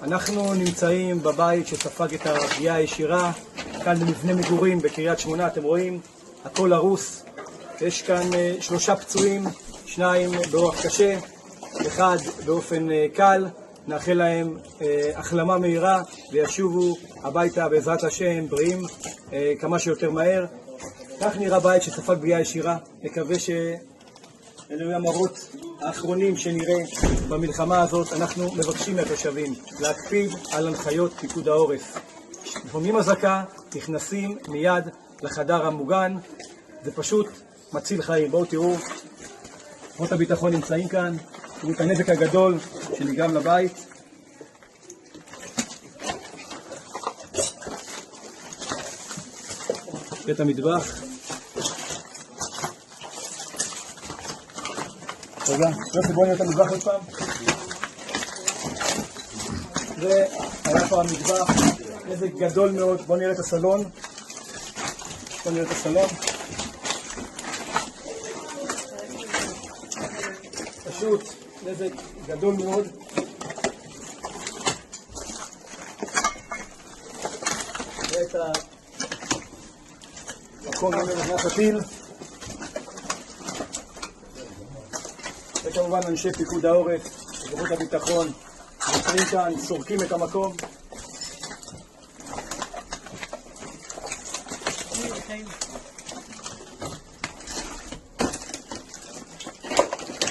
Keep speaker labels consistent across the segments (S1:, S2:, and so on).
S1: אנחנו נמצאים בבית שספג את הפגיעה הישירה, כאן במבנה מגורים בקריית שמונה, אתם רואים, הכל הרוס. יש כאן 3 פצועים, 2 באורח קשה, 1 באופן קל. נאחל להם החלמה מהירה וישובו הביתה בעזרת השם בריאים כמה שיותר מהר. כך נראה בית שספג פגיעה ישירה. נקווה אלו המראות האחרונים שנראה במלחמה הזאת. אנחנו מבקשים מהתושבים להקפיד על הנחיות פיקוד העורף. לפעמים אזעקה, נכנסים מיד לחדר המוגן, זה פשוט מציל חיים. בואו תראו, כוחות הביטחון נמצאים כאן, תראו את הנזק הגדול שנגרם לבית. בית המטבח. רגע, בואו נראה את המטבח עוד פעם. זה היה פה המטבח, נזק גדול מאוד. בואו נראה את הסלון. פשוט נזק גדול מאוד. ואת המקום נכנס הטיל. וכמובן אנשי פיקוד העורף, כוחות הביטחון, נמצאים כאן, סורקים את המקום.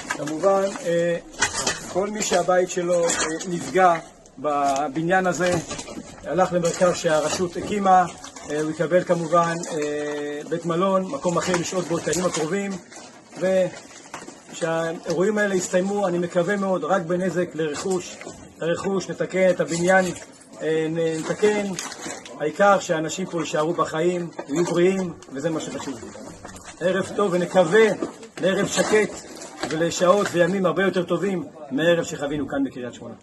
S1: כמובן, כל מי שהבית שלו נפגע בבניין הזה, הלך למרכז שהרשות הקימה, הוא יקבל כמובן בית מלון, מקום אחר לשהות בו את הימים הקרובים, שהאירועים האלה יסתיימו, אני מקווה מאוד, רק בנזק לרכוש, נתקן את הבניין, נתקן, העיקר שהאנשים פה יישארו בחיים, יהיו בריאים, וזה מה שחשוב. ערב טוב, ונקווה לערב שקט ולשעות וימים הרבה יותר טובים מהערב שחווינו כאן בקריית שמונה.